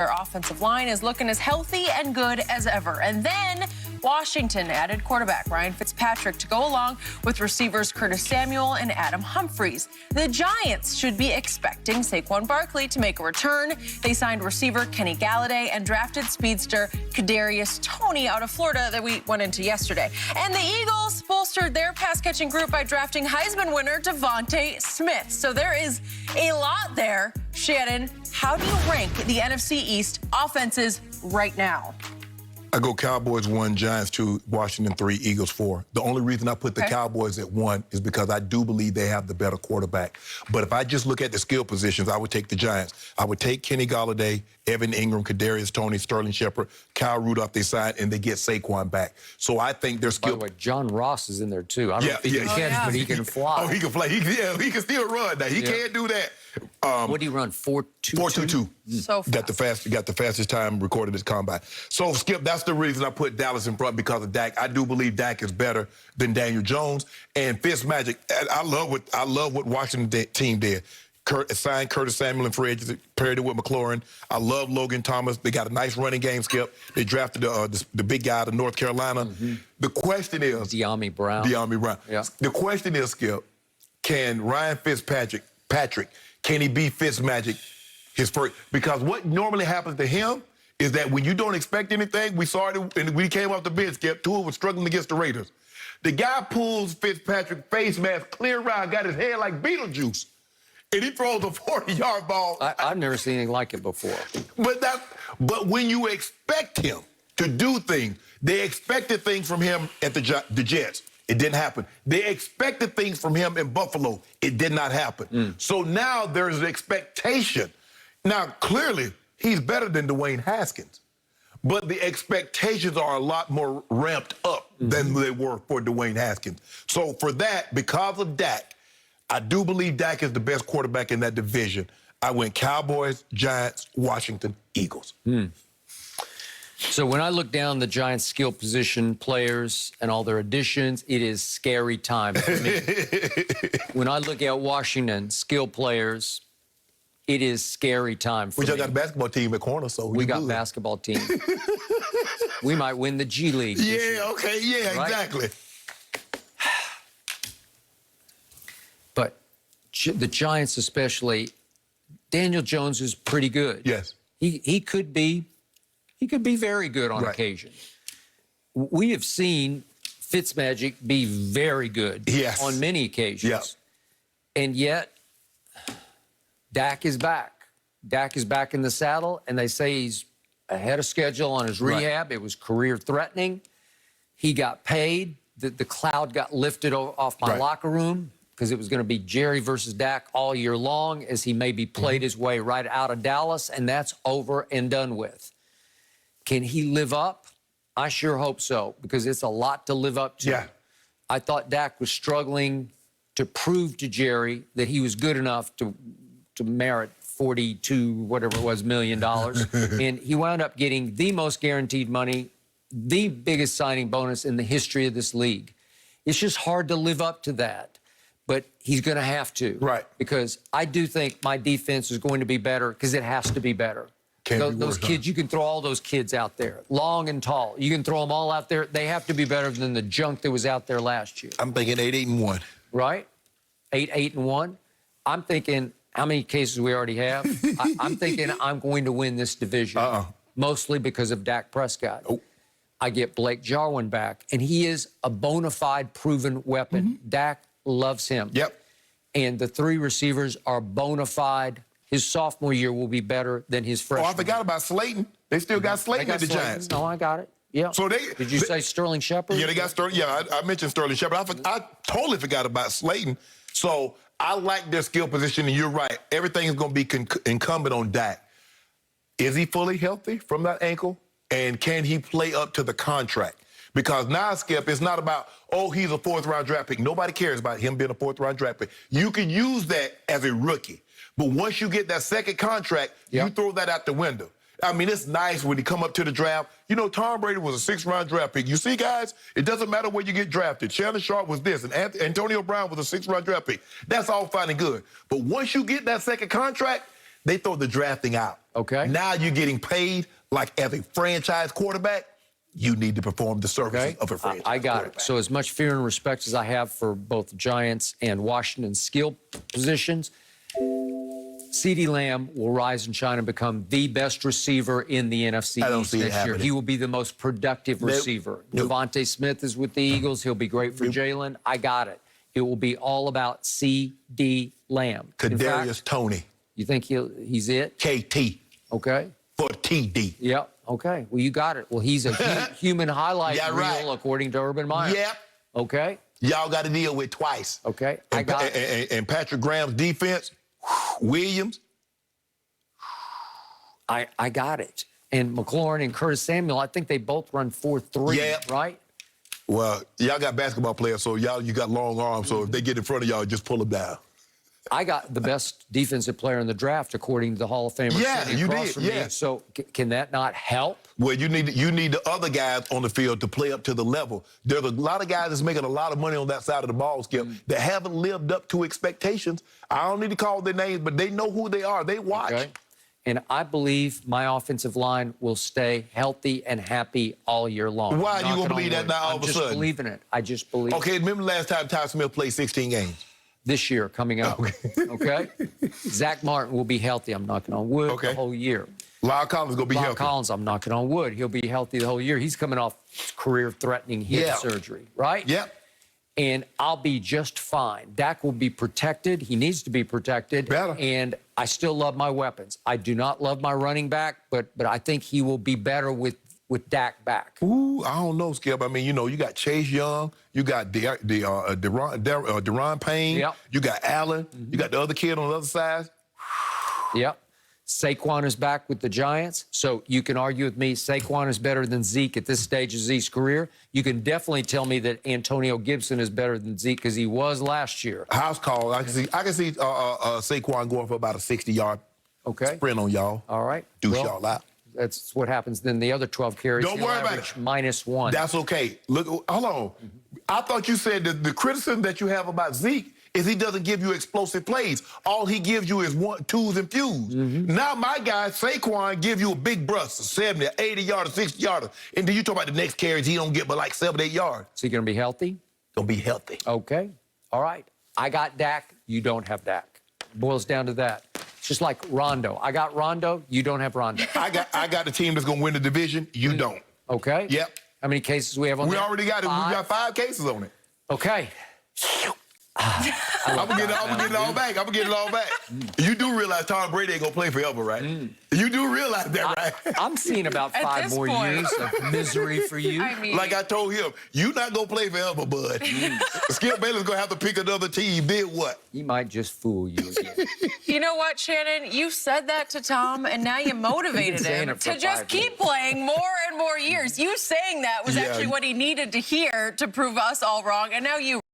Their offensive line is looking as healthy and good as ever. And then Washington added quarterback Ryan Fitzpatrick to go along with receivers Curtis Samuel and Adam Humphries. The Giants should be expecting Saquon Barkley to make a return. They signed receiver Kenny Galladay and drafted speedster Kadarius Toney out of Florida that we went into yesterday. And the Eagles bolstered their pass-catching group by drafting Heisman winner Devontae Smith. So there is a lot there. Shannon, how do you rank the NFC East offenses right now? I go Cowboys 1, Giants 2, Washington 3, Eagles 4. The only reason I put the Cowboys at 1 is because I do believe they have the better quarterback. But if I just look at the skill positions, I would take the Giants. I would take Kenny Galladay, Evan Ingram, Kadarius Toney, Sterling Shepard, Kyle Rudolph they signed, and they get Saquon back. So I think their skill... By the way, John Ross is in there, too. I don't know if he can catch, but he can fly. Oh, he can fly. He can still run. Now, he can't do that. What do you run, 4.22? 4.22. So fast. Got the fastest time recorded this combine. So, Skip, that's the reason I put Dallas in front, because of Dak. I do believe Dak is better than Daniel Jones. And Fitzmagic, I love what Washington team did. Signed Curtis Samuel in free agency, paired it with McLaurin. I love Logan Thomas. They got a nice running game, Skip. They drafted the big guy out of North Carolina. The question is... De'Ami Brown. Yeah. The question is, Skip, can Ryan Fitzpatrick, can he be Fitzmagic his first? Because what normally happens to him is that when you don't expect anything, we saw it and we came off the bench, Skip. Tua was struggling against the Raiders. The guy pulls Fitzpatrick face mask clear around, got his head like Beetlejuice, and he throws a 40-yard ball. I've never seen anything like it before. But when you expect him to do things, they expected things from him at the Jets. It didn't happen. They expected things from him in Buffalo. It did not happen. So now there's an expectation. Now, clearly, he's better than Dwayne Haskins. But the expectations are a lot more ramped up than they were for Dwayne Haskins. So for that, because of Dak, I do believe Dak is the best quarterback in that division. I went Cowboys, Giants, Washington, Eagles. So when I look down the Giants' skill position players and all their additions, it is scary time for me. When I look at Washington skill players, it is scary time for me. We just got a basketball team at corner, so we got basketball team. We might win the G League. Exactly. But the Giants especially, Daniel Jones is pretty good. Yes. He could be very good on occasion. We have seen Fitzmagic be very good on many occasions. And yet, Dak is back. Dak is back in the saddle, and they say he's ahead of schedule on his rehab. It was career-threatening. He got paid. The cloud got lifted off my locker room because it was going to be Jerry versus Dak all year long as he maybe played his way right out of Dallas, and that's over and done with. Can he live up? I sure hope so, because it's a lot to live up to. I thought Dak was struggling to prove to Jerry that he was good enough to merit 42, whatever it was, $1 million. And he wound up getting the most guaranteed money, the biggest signing bonus in the history of this league. It's just hard to live up to that. But he's going to have to. Because I do think my defense is going to be better, because it has to be better. Those kids, you can throw all those kids out there, long and tall. You can throw them all out there. They have to be better than the junk that was out there last year. I'm thinking 8-8-1. Right? 8-8-1. I'm thinking how many cases we already have. I'm thinking I'm going to win this division, mostly because of Dak Prescott. I get Blake Jarwin back, and he is a bona fide, proven weapon. Dak loves him. And the 3 receivers are bona fide. His sophomore year will be better than his freshman. Oh, I forgot about Slayton. They still got Slayton at the Giants. No, I got it. So did you say Sterling Shepard? Yeah, they got Sterling. Yeah, I mentioned Sterling Shepard. I totally forgot about Slayton. So I like their skill position, and you're right. Everything is going to be incumbent on Dak. Is he fully healthy from that ankle? And can he play up to the contract? Because now, Skip, it's not about, oh, he's a 4th-round draft pick. Nobody cares about him being a 4th-round draft pick. You can use that as a rookie. But once you get that second contract, you throw that out the window. I mean, it's nice when you come up to the draft. You know, Tom Brady was a 6th-round draft pick. You see, guys, it doesn't matter where you get drafted. Shannon Sharp was this, and Antonio Brown was a 6th-round draft pick. That's all fine and good. But once you get that second contract, they throw the drafting out. Okay. Now you're getting paid like as a franchise quarterback. You need to perform the services of a franchise I got quarterback. it. So as much fear and respect as I have for both the Giants and Washington's skill positions, CeeDee Lamb will rise and shine and become the best receiver in the NFC East next year. He will be the most productive receiver. Devontae Smith is with the Eagles. He'll be great for Jalen. I got it. It will be all about CeeDee Lamb. Kadarius Toney. You think he's it? KT. Okay. For TD. Yep. Okay. Well, you got it. Well, he's a human highlight reel, according to Urban Meyer. Yep. Okay. Y'all got to deal with twice. Okay. And Patrick Graham's defense, Williams. I got it. And McLaurin and Curtis Samuel, I think they both run 4.3, right? Well, y'all got basketball players, so you got long arms, so if they get in front of y'all, just pull them down. I got the best defensive player in the draft, according to the Hall of Famer. Yeah, you did. Me. So can that not help? Well, you need the other guys on the field to play up to the level. There's a lot of guys that's making a lot of money on that side of the ball, Skip, that haven't lived up to expectations. I don't need to call their names, but they know who they are. They watch. Okay. And I believe my offensive line will stay healthy and happy all year long. Why are you going to believe that now all of a sudden? I just believe in it. I just believe. Okay, remember the last time Ty Smith played 16 games? This year coming up. Okay? Zach Martin will be healthy. I'm knocking on wood the whole year. Lyle Collins going to be healthy. Lyle Collins, I'm knocking on wood. He'll be healthy the whole year. He's coming off career-threatening hip surgery, right? Yep. And I'll be just fine. Dak will be protected. He needs to be protected. Better. And I still love my weapons. I do not love my running back, but I think he will be better with Dak back. Ooh, I don't know, Skip. I mean, you got Chase Young, you got Deron Payne, you got Allen, you got the other kid on the other side. Yep. Saquon is back with the Giants, so you can argue with me Saquon is better than Zeke at this stage of Zeke's career. You can definitely tell me that Antonio Gibson is better than Zeke because he was last year. House call. I can see Saquon going for about a 60-yard sprint on y'all. All right. Deuce y'all out. That's what happens. Then the other 12 carries, don't worry about it. -1. That's okay. Look, hold on. I thought you said that the criticism that you have about Zeke is he doesn't give you explosive plays. All he gives you is twos and fews. Now my guy, Saquon, give you a big brush, a 70, 80-yarder, 60-yarder. And then you talk about the next carries, he don't get but like 7, 8 yards. So you going to be healthy? Gonna be healthy. Okay. All right. I got Dak. You don't have Dak. Boils down to that. It's just like Rondo. I got Rondo. You don't have Rondo. I got the team that's gonna win the division. You don't. Okay. Yep. How many cases we have on that? We already got it. 5? We got 5 cases on it. Okay. I'm gonna get it all back. I'm gonna get it all back. You do realize Tom Brady ain't gonna play forever, right? You do realize that, right? I'm seeing about 5 more years of misery for you. I mean, like I told him, you not gonna play forever, bud. Skip Baylor's gonna have to pick another team. Did what? He might just fool you again. You know what, Shannon? You said that to Tom, and now you motivated him to just keep playing more and more years. You saying that was actually what he needed to hear to prove us all wrong, and now you